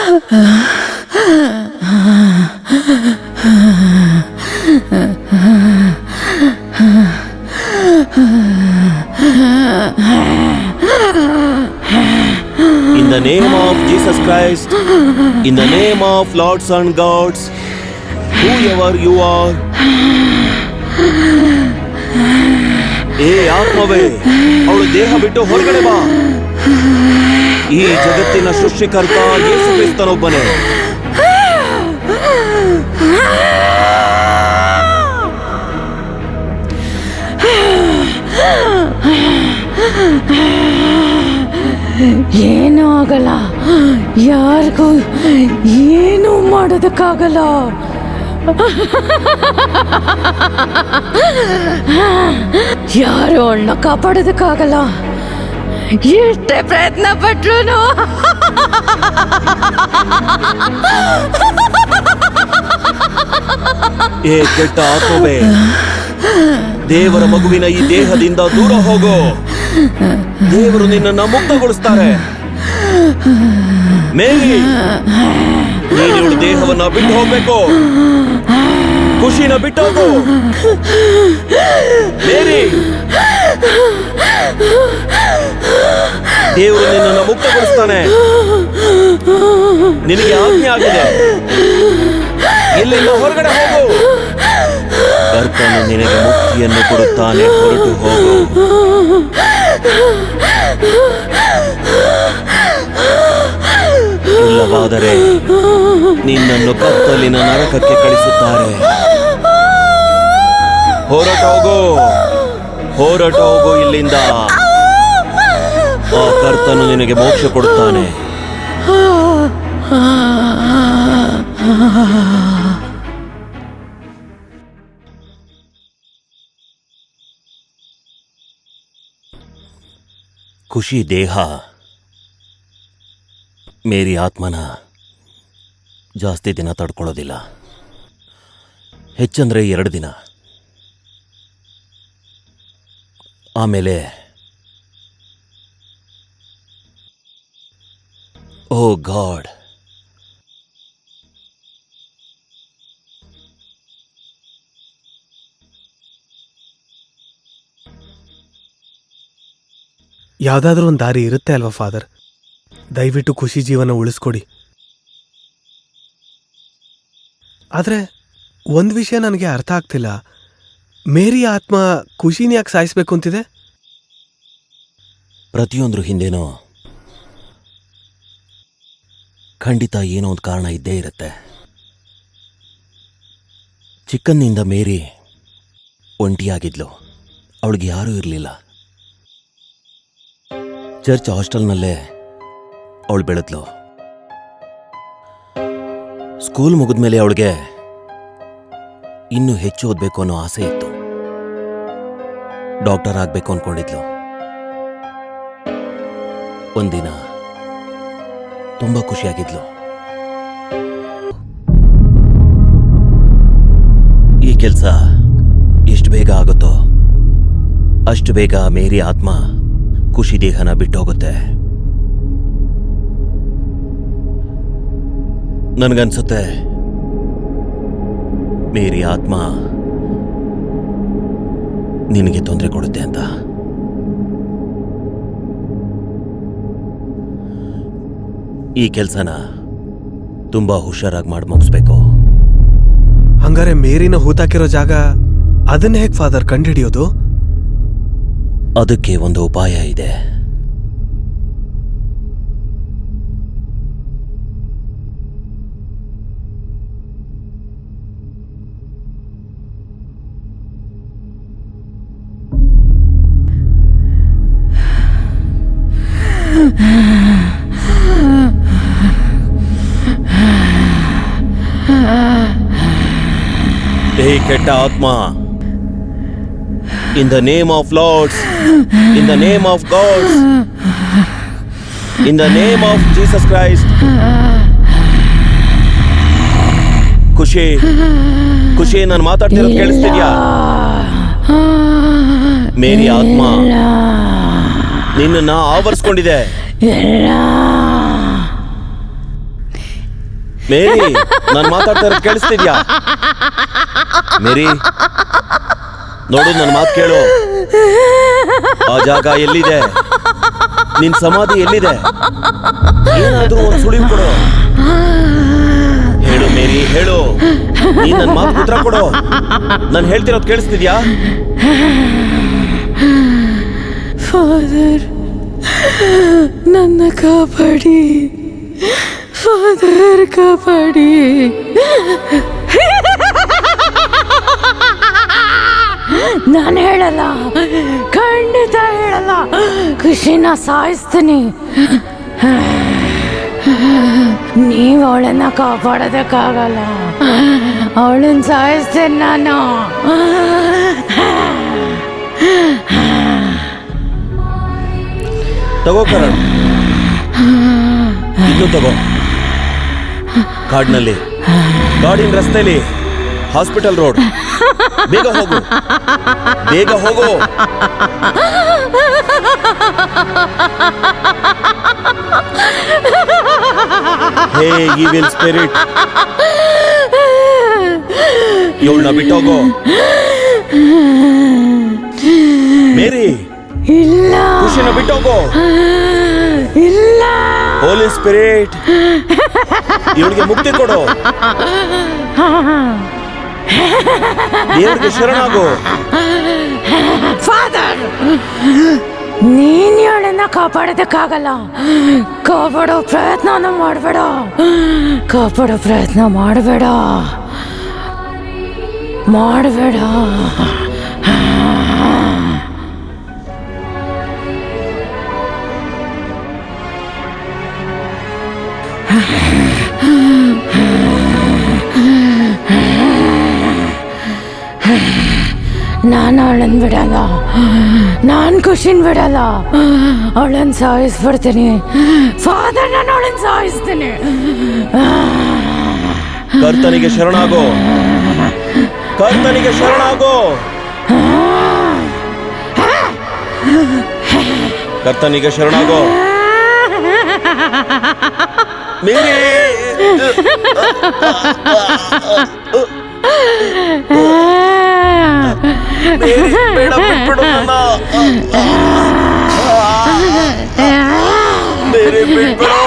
In the name of Jesus Christ, in the name of Lords and Gods, whoever you are, ಏ ಆತ್ಮವೇ, ಅವಳು ದೇಹ ಬಿಟ್ಟು ಹೊರಗಡೆ ಬಾ. ಈ ಜಗತ್ತಿನ ಸೃಷ್ಟಿಕರ್ತ ಯೇಸು ಕ್ರಿಸ್ತನೊಬ್ಬನೇ. ಏನೂ ಆಗಲ್ಲ, ಯಾರಿಗೂ ಏನೂ ಮಾಡೋದಕ್ಕಾಗಲ್ಲ. ಯಾರು ಅವಳನ್ನ ಕಾಪಾಡೋದಕ್ಕಾಗಲ್ಲ, ಎಷ್ಟೇ ಪ್ರಯತ್ನ ಪಟ್ರು. ಏ ಕೆಟ್ಟ ಆತ್ಮವೇ, ದೇವರ ಮಗುವಿನ ಈ ದೇಹದಿಂದ ದೂರ ಹೋಗೋ. ದೇವರು ನಿನ್ನನ್ನು ಮುಕ್ತಗೊಳಿಸ್ತಾರೆ. ಮೇರಿ, ನೀನು ದೇಹವನ್ನ ಬಿಟ್ಟು ಹೋಗ್ಬೇಕು. ಖುಷಿನ ಬಿಟ್ಟು ಹೋಗು. ಮೇರಿ, ದೇವರು ನಿನ್ನನ್ನು ಮುಕ್ತಗೊಳಿಸ್ತಾನೆ. ನಿನಗೆ ಆಜ್ಞೆ ಆಗಿದೆ, ಇಲ್ಲಿಂದ ಹೊರಗಡೆ ಹೋಗು. ಕರ್ತನು ನಿನಗೆ ಮುಕ್ತಿಯನ್ನು ಕೊಡುತ್ತಾನೆ, ಹೊರಟು ಹೋಗು. ಇಲ್ಲವಾದರೆ ನಿನ್ನನ್ನು ಕತ್ತಲಿನ ನರಕಕ್ಕೆ ಕಳಿಸುತ್ತಾರೆ. ಹೊರಟೋಗು, ಹೊರಟೋಗು ಇಲ್ಲಿಂದ. ಆ ಕರ್ತನು ನಿನಗೆ ಮೋಕ್ಷ ಕೊಡುತ್ತಾನೆ. ಖುಷಿ ದೇಹ, ಮೇರಿ ಆತ್ಮನ ಜಾಸ್ತಿ ದಿನ ತಡ್ಕೊಳ್ಳೋದಿಲ್ಲ. ಹೆಚ್ಚಂದ್ರೆ 2 ದಿನ. ಆಮೇಲೆ ಓ ಗಾಡ್, ಯಾವುದಾದ್ರೂ ಒಂದು ದಾರಿ ಇರುತ್ತೆ ಅಲ್ವಾ ಫಾದರ್? ದಯವಿಟ್ಟು ಖುಷಿ ಜೀವನ ಉಳಿಸ್ಕೊಡಿ. ಆದರೆ ಒಂದು ವಿಷಯ ನನಗೆ ಅರ್ಥ ಆಗ್ತಿಲ್ಲ. ಮೇರಿ ಆತ್ಮ ಖುಷಿನ ಯಾಕೆ ಸಾಯಿಸ್ಬೇಕು ಅಂತಿದೆ? ಪ್ರತಿಯೊಂದ್ರ ಹಿಂದೇನೋ ಖಂಡಿತ ಏನೋ ಒಂದು ಕಾರಣ ಇದ್ದೇ ಇರುತ್ತೆ. ಚಿಕ್ಕನ್ನಿಂದ ಮೇರಿ ಒಂಟಿಯಾಗಿದ್ಲು. ಅವಳಿಗೆ ಯಾರೂ ಇರಲಿಲ್ಲ. ಚರ್ಚ್ ಹಾಸ್ಟೆಲ್ನಲ್ಲೇ ಅವಳು ಬೆಳೆದ್ಲು. ಸ್ಕೂಲ್ ಮುಗಿದ್ಮೇಲೆ ಅವಳಿಗೆ ಇನ್ನೂ ಹೆಚ್ಚು ಓದಬೇಕು ಅನ್ನೋ ಆಸೆ ಇತ್ತು. ಡಾಕ್ಟರ್ ಆಗಬೇಕು ಅನ್ಕೊಂಡಿದ್ಲು. ಒಂದಿನ ತುಂಬಾ ಖುಷಿಯಾಗಿದ್ಲು. ಈ ಕೆಲಸ ಎಷ್ಟು ಬೇಗ ಆಗುತ್ತೋ ಅಷ್ಟು ಬೇಗ ಮೇರಿ ಆತ್ಮ ಖುಷಿ ದೇಹನ ಬಿಟ್ಟೋಗುತ್ತೆ. ನನಗನ್ಸುತ್ತೆ ಮೇರಿ ಆತ್ಮ ನಿನಗೆ ತೊಂದರೆ ಕೊಡುತ್ತೆ ಅಂತ. ಈ ಕೆಲಸನ ತುಂಬಾ ಹುಷಾರಾಗಿ ಮಾಡಿ ಮುಗಿಸ್ಬೇಕು. ಹಂಗಾರೆ ಮೇರಿನ ಹೂತಾಕಿರೋ ಜಾಗ ಅದನ್ನ ಹೇಗೆ ಫಾದರ್ ಕಂಡುಹಿಡಿಯೋದು? ಅದಕ್ಕೆ ಒಂದು ಉಪಾಯ ಇದೆ. ಏ ಕೆಟ್ಟ ಆತ್ಮ, in the name of Lords, in the name of Gods, in the name of Jesus Christ, ಖುಷಿ ಖುಷಿ, ನಾನು ಮಾತಾಡ್ತಿರೋದು ಕೇಳಿಸ್ತಿದ್ಯಾ? ಮೇರಿ ಆತ್ಮ ನಿನ್ನನ್ನು ಆವರಿಸ್ಕೊಂಡಿದೆ. ಮೇರಿ, ನಾನು ಮಾತಾಡ್ತಾ ಇರೋದು ಕೇಳಿಸ್ತಿದ್ಯಾ? ಮೇರಿ, ನೋಡು, ನನ್ನ ಮಾತು ಕೇಳು. ಆ ಜಾಗ ಎಲ್ಲಿದೆ? ನಿನ್ ಸಮಾಧಿ ಎಲ್ಲಿದೆ? ಏನಾದ್ರೂ ಒಂದು ಸುಳಿವು ಕೊಡು. ಹೇಳು ಮೇರಿ, ಹೇಳು. ನೀನ್ ನನ್ನ ಮಾತು ಉತ್ತರ ಕೊಡು. ನಾನು ಹೇಳ್ತಿರೋದು ಕೇಳಿಸ್ತಿದ್ಯಾ? ಫಾದರ್, ನನ್ನ ಕಾಪಾಡಿ. ಫಾದರ್, ಕಾಪಾಡಿ. ನಾನು ಹೇಳಲ್ಲ, ಖಂಡಿತ ಹೇಳಲ್ಲ. ಖುಷಿನ ಸಾಯಿಸ್ತೀನಿ. ನೀವು ಅವಳನ್ನ ಕಾಪಾಡೋದಕ್ಕಾಗಲ್ಲ. ಅವಳನ್ನ ಸಾಯಿಸ್ತೀನಿ ನಾನು. ತಗೋ ಕರಣ್, ಇದು ತಗೋ. ಕಾಡಿನಲ್ಲಿ, ಕಾಡಿನ ರಸ್ತೆಯಲ್ಲಿ, ಹಾಸ್ಪಿಟಲ್ ರೋಡ್. ಬೇಗ ಹೋಗು, ಬೇಗ ಹೋಗು. ಹೇ ಈವಿಲ್ ಸ್ಪಿರಿಟ್, ಇವಳನ್ನ ಬಿಟ್ಟೋಗು. ಮೇರಿ, ಇಲ್ಲ, ಖುಷಿನ ಬಿಟ್ಟೋಗು. ಇಲ್ಲ. ಹೋಲಿ ಸ್ಪಿರಿಟ್, ಇವಳಿಗೆ ಮುಕ್ತಿ ಕೊಡು. ದೇವರಿಗೆ ಶರಣಾಗು. ಫಾದರ್, ನೀನ್ ಅವಳನ್ನ ಕಾಪಾಡೋದಕ್ಕಾಗಲ್ಲ. ಕಾಪಾಡೋ ಪ್ರಯತ್ನ ಮಾಡಬೇಡ. ಕಾಪಾಡೋ ಪ್ರಯತ್ನ ಮಾಡಬೇಡ. ನಾನು ಅವಳನ್ನ ಬಿಡಲ್ಲ. ನಾನು ಖುಷಿನ ಬಿಡಲ್ಲ. ಅವಳನ್ನ ಸಾಯಿಸ್ಬಿಡ್ತೀನಿ. ಫಾದರ್, ನಾನು ಅವಳನ್ನ ಸಾಯಿಸ್ತೀನಿ. ಕರ್ತನಿಗೆ ಶರಣಾಗೋ, ಕರ್ತನಿಗೆ ಶರಣಾಗೋ, ಕರ್ತನಿಗೆ ಶರಣಾಗೋ. ಮೇರಿ, ಮೇರಿ, ಬೇಡ, ಬಿಟ್ಬಿಡು ನನ್ನ. ಮೇರಿ, ಬಿಟ್ಬಿಡು.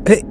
Hey.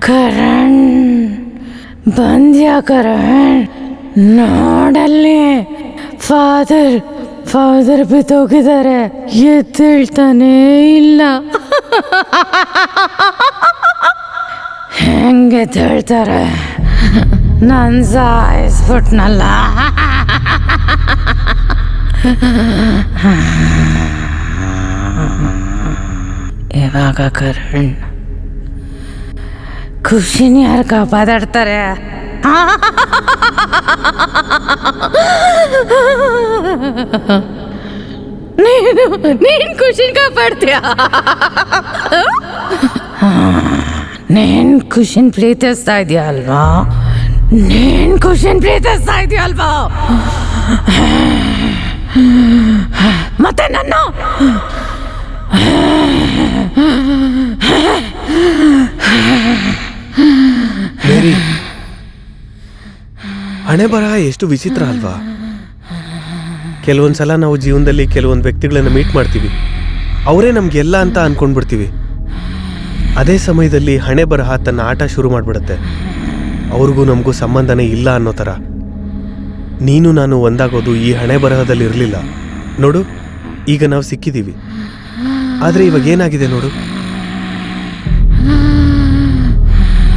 ಕರಣ್ ಬಂದ್ಯಾ ಕರಣ್? ನೋಡಲ್ಲಿ ಫಾದರ್ ಬಿದ್ದೋಗಿದ್ದಾರೆ, ಎದ್ದೇಳ್ತಾನೇ ಇಲ್ಲ. ಹೆಂಗೆ ಎದ್ದೇಳ್ತಾರೆ? ನನ್ ಸಾಯಿಸ್ಬಿಟ್ನಲ್ಲ. ಇವಾಗ ಕರಣ್ ಖುಷಿನ ಯಾರು ಕಾಪಾಡ್ತಾರೆ? ನೀನ್ ಖುಷಿನ ಕಾಪಾಡ್ತೀಯ? ನೀನ್ ಖುಷಿನ್ ಪ್ರೀತಿಸ್ತಾ ಇದೀಯ ಅಲ್ವಾ? ನೀನ್ ಖುಷಿನ್ ಪ್ರೀತಿಸ್ತಾ ಇದೀಯ ಅಲ್ವಾ? ಮತ್ತೆ ನನ್ನ ಮೇರಿ, ಹಣೆ ಬರಹ ಎಷ್ಟು ವಿಚಿತ್ರ ಅಲ್ವಾ? ಕೆಲವೊಂದ್ಸಲ ನಾವು ಜೀವನದಲ್ಲಿ ಕೆಲವೊಂದು ವ್ಯಕ್ತಿಗಳನ್ನ ಮೀಟ್ ಮಾಡ್ತೀವಿ, ಅವರೇ ನಮ್ಗೆಲ್ಲ ಅಂತ ಅನ್ಕೊಂಡ್ಬಿಡ್ತೀವಿ. ಅದೇ ಸಮಯದಲ್ಲಿ ಹಣೆ ಬರಹ ತನ್ನ ಆಟ ಶುರು ಮಾಡಿಬಿಡುತ್ತೆ. ಅವ್ರಿಗೂ ನಮಗೂ ಸಂಬಂಧನೇ ಇಲ್ಲ ಅನ್ನೋ ಥರ. ನೀನು ನಾನು ಒಂದಾಗೋದು ಈ ಹಣೆ ಬರಹದಲ್ಲಿ ಇರಲಿಲ್ಲ. ನೋಡು, ಈಗ ನಾವು ಸಿಕ್ಕಿದ್ದೀವಿ. ಆದರೆ ಇವಾಗ ಏನಾಗಿದೆ ನೋಡು.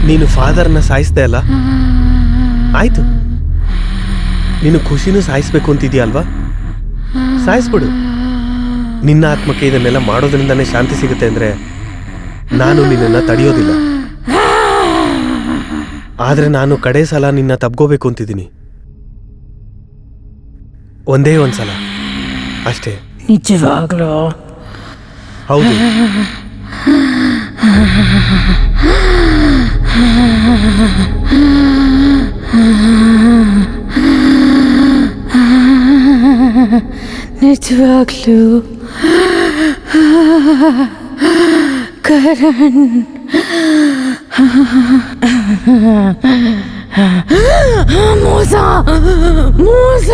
ನೀನು ಫಾದರ್ನ ಸಾಯಿಸ್ದೆ ಅಲ್ಲ, ಆಯ್ತು. ನೀನು ಖುಷಿನೂ ಸಾಯಿಸ್ಬೇಕು ಅಂತಿದ್ಯಾ ಅಲ್ವಾ? ಸಾಯಿಸ್ಬಿಡು. ನಿನ್ನ ಆತ್ಮಕ್ಕೆ ಇದನ್ನೆಲ್ಲ ಮಾಡೋದ್ರಿಂದನೇ ಶಾಂತಿ ಸಿಗುತ್ತೆ ಅಂದರೆ ನಾನು ನಿನ್ನನ್ನು ತಡೆಯೋದಿಲ್ಲ. ಆದರೆ ನಾನು ಕಡೆ ಸಲ ನಿನ್ನ ತಬ್ಕೋಬೇಕು ಅಂತಿದ್ದೀನಿ. ಒಂದೇ ಒಂದ್ಸಲ ಅಷ್ಟೇ. ನಿಜವಾಗ್ಲೂ? ಹೌದು. ನಿಜವಾಗ್ಲೂ ಕರಣ್? ಮೋಸ ಮೋಸ